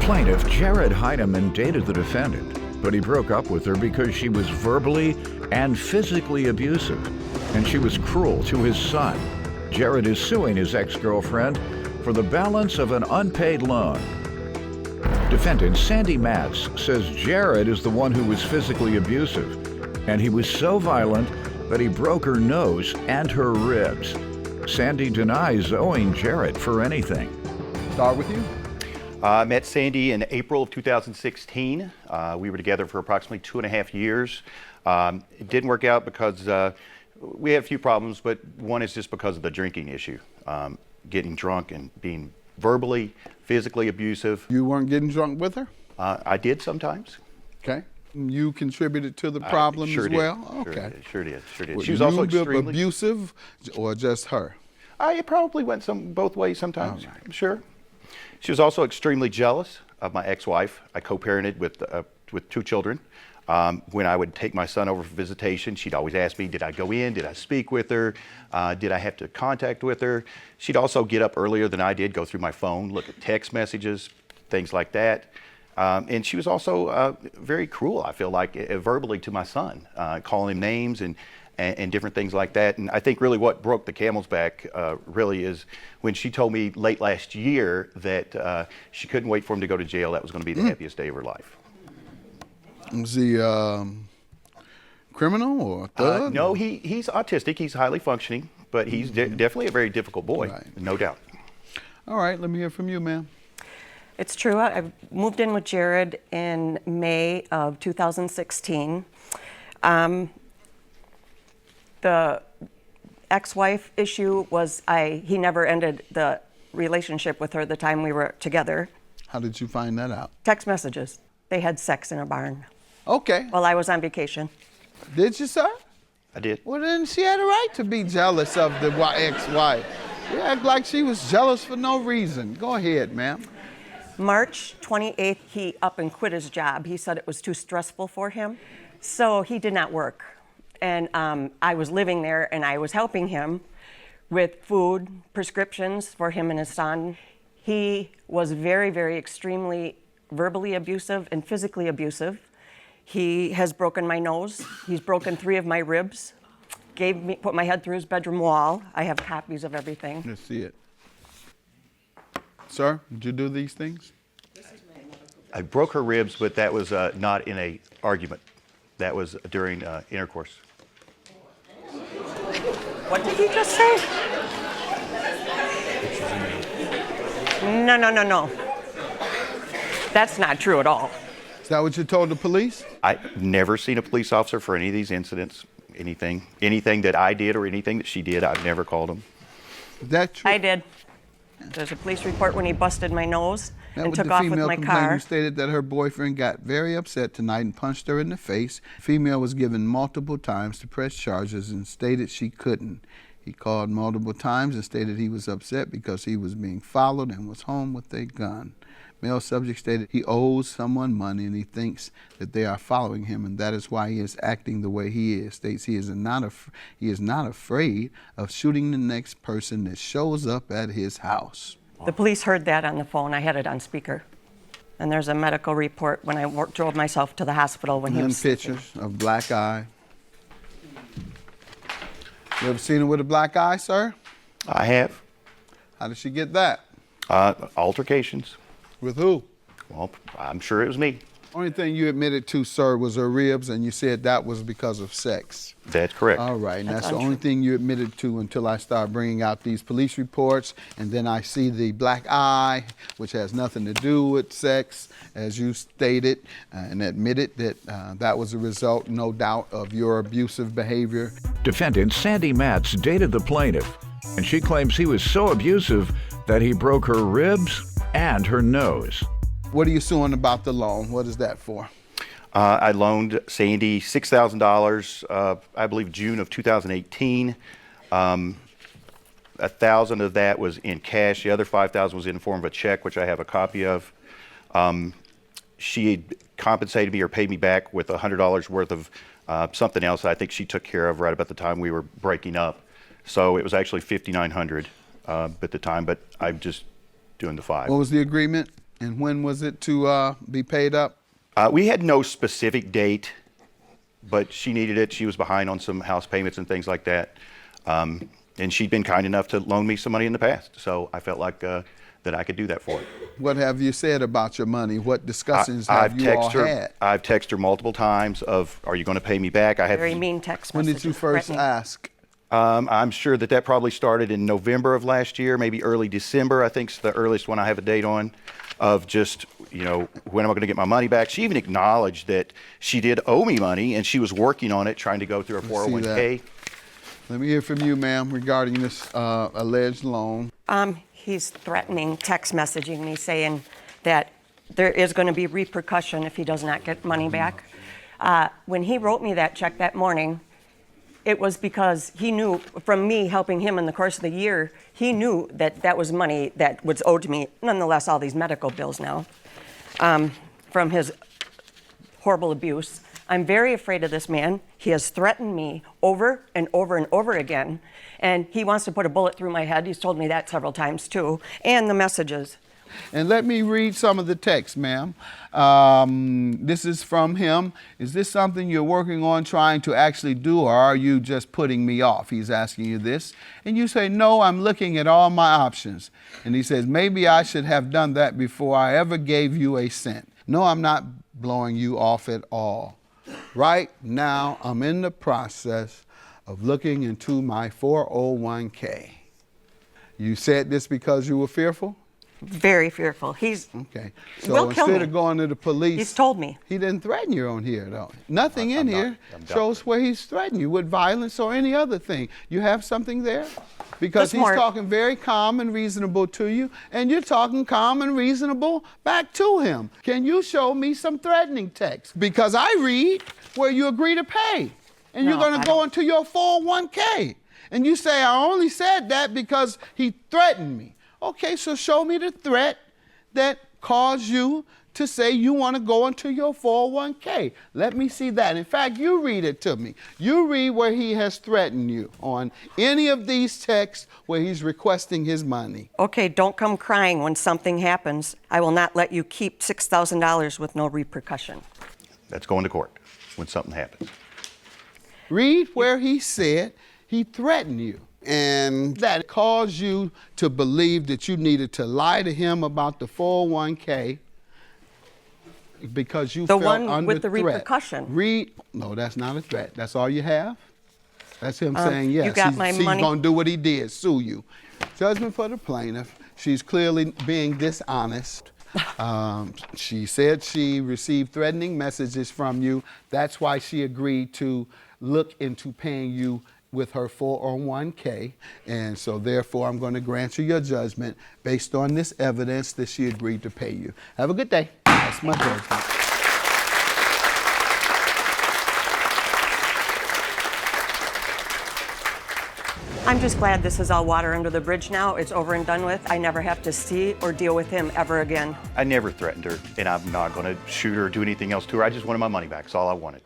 plaintiff, Jared Heidemann, dated the defendant, but he broke up with her because she was verbally and physically abusive, and she was cruel to his son. Jared is suing his ex-girlfriend for the balance of an unpaid loan. Defendant Sandy Matz says Jared is the one who was physically abusive, and he was so violent that he broke her nose and her ribs. Sandy denies owing Jared for anything. Start with you. I met Sandy in April of 2016. We were together for approximately 2.5 years. It didn't work out because we had a few problems, but one is just because of the drinking issue. Getting drunk and being verbally, physically abusive. You weren't getting drunk with her? I did sometimes. Okay. You contributed to the problem sure as did. well? Okay. Sure did. Well, She was also you extremely abusive or just her? It probably went both ways sometimes. Right. Sure. She was also extremely jealous of my ex-wife. I co-parented with 2 children. When I would take my son over for visitation, she'd always ask me, did I go in? Did I speak with her? Did I have to contact with her? She'd also get up earlier than I did, go through my phone, look at text messages, things like that. And she was also very cruel, I feel like, verbally to my son, calling him names and different things like that. And I think really what broke the camel's back really is when she told me late last year that she couldn't wait for him to go to jail. That was going to be the happiest day of her life. Was he criminal or thug? No, he's autistic. He's highly functioning, but he's definitely a very difficult boy, Right. no doubt. All right, let me hear from you, ma'am. It's true. I moved in with Jared in May of 2016. The ex-wife issue was he never ended the relationship with her the time we were together. How did you find that out? Text messages. They had sex in a barn Okay. while I was on vacation. Did you, sir? I did. Well, then she had a right to be jealous of the ex-wife. You act like she was jealous for no reason. Go ahead, ma'am. March 28th, he up and quit his job. He said it was too stressful for him, so he did not work. And I was living there, and I was helping him with food, prescriptions for him and his son. He was very, very extremely verbally abusive and physically abusive. He has broken my nose. He's broken 3 of my ribs. Put my head through his bedroom wall. I have copies of everything. Let's see it. Sir, did you do these things? I broke her ribs, but that was not in an argument. That was during intercourse. What did he just say? No. That's not true at all. Is that what you told the police? I've never seen a police officer for any of these incidents. Anything that I did or anything that she did, I've never called them. Is that true? I did. There's a police report when he busted my nose That and was took the off with female my complainant car. who stated that her boyfriend got very upset tonight and punched her in the face. Female was given multiple times to press charges and stated she couldn't. He called multiple times and stated he was upset because he was being followed and was home with a gun. Male subject stated he owes someone money and he thinks that they are following him, and that is why he is acting the way he is. States he is not afraid of shooting the next person that shows up at his house. The police heard that on the phone. I had it on speaker. And there's a medical report when I drove myself to the hospital when he And was sleeping. pictures of black eye. You ever seen her with a black eye, sir? I have. How did she get that? Altercations. With who? Well, I'm sure it was me. Only thing you admitted to, sir, was her ribs, and you said that was because of sex. That's correct. All right, and that's the untrue. only thing you admitted to until I start bringing out these police reports, and then I see the black eye, which has nothing to do with sex, as you stated, and admitted that that was a result, no doubt, of your abusive behavior. Defendant Sandy Matz dated the plaintiff, and she claims he was so abusive that he broke her ribs and her nose. What are you suing about the loan? What is that for? I loaned Sandy $6,000, I believe June of 2018. $1,000 of that was in cash. The other $5,000 was in the form of a check, which I have a copy of. She had compensated me or paid me back with $100 worth of something else that I think she took care of right about the time we were breaking up. So it was actually $5,900 at the time, but I'm just doing the $5,000. What was the agreement? And when was it to be paid up? We had no specific date, but she needed it. She was behind on some house payments and things like that. And she'd been kind enough to loan me some money in the past. So I felt like that I could do that for her. What have you said about your money? What discussions have you all had? I've texted her multiple times of, are you going to pay me back? I have Very mean text When messages. did you first threatening. ask? I'm sure that probably started in November of last year, maybe early December. I think is the earliest one I have a date on, of just, when am I going to get my money back? She even acknowledged that she did owe me money and she was working on it, trying to go through her 401k. Let me hear from you, ma'am, regarding this alleged loan. He's threatening, text messaging me, saying that there is going to be repercussion if he does not get money back. When he wrote me that check that morning, it was because he knew from me helping him in the course of the year, he knew that that was money that was owed to me. Nonetheless, all these medical bills now from his horrible abuse. I'm very afraid of this man. He has threatened me over and over and over again, and he wants to put a bullet through my head. He's told me that several times too, and the messages. And let me read some of the text, ma'am. This is from him. Is this something you're working on trying to actually do, or are you just putting me off? He's asking you this. And you say, no, I'm looking at all my options. And he says, maybe I should have done that before I ever gave you a cent. No, I'm not blowing you off at all. Right now, I'm in the process of looking into my 401k. You said this because you were fearful? Very fearful. He's Okay. So will kill instead me. of going to the police, He's told me. he didn't threaten you on here, though. Nothing in I'm not- here I'm done. shows where he's threatened you with violence or any other thing. You have something there? Because That's he's more- talking very calm and reasonable to you, and you're talking calm and reasonable back to him. Can you show me some threatening text? Because I read where you agree to pay, and you're No, going I to go don't. into your 401k. And you say, I only said that because he threatened me. Okay, so show me the threat that caused you to say you want to go into your 401k. Let me see that. In fact, you read it to me. You read where he has threatened you on any of these texts where he's requesting his money. Okay, don't come crying when something happens. I will not let you keep $6,000 with no repercussion. That's going to court when something happens. Read where he said he threatened you. And that caused you to believe that you needed to lie to him about the 401k because you The felt one under with the threat. repercussion. Read. No, that's not a threat. That's all you have? That's him saying yes. you got my he's money? going to do what he did, sue you. Judgment for the plaintiff. She's clearly being dishonest. She said she received threatening messages from you. That's why she agreed to look into paying you with her 401k, and so therefore I'm going to grant you your judgment based on this evidence that she agreed to pay you. Have a good day. That's my judgment. I'm just glad this is all water under the bridge now. It's over and done with. I never have to see or deal with him ever again. I never threatened her, and I'm not going to shoot her or do anything else to her. I just wanted my money back. That's all I wanted.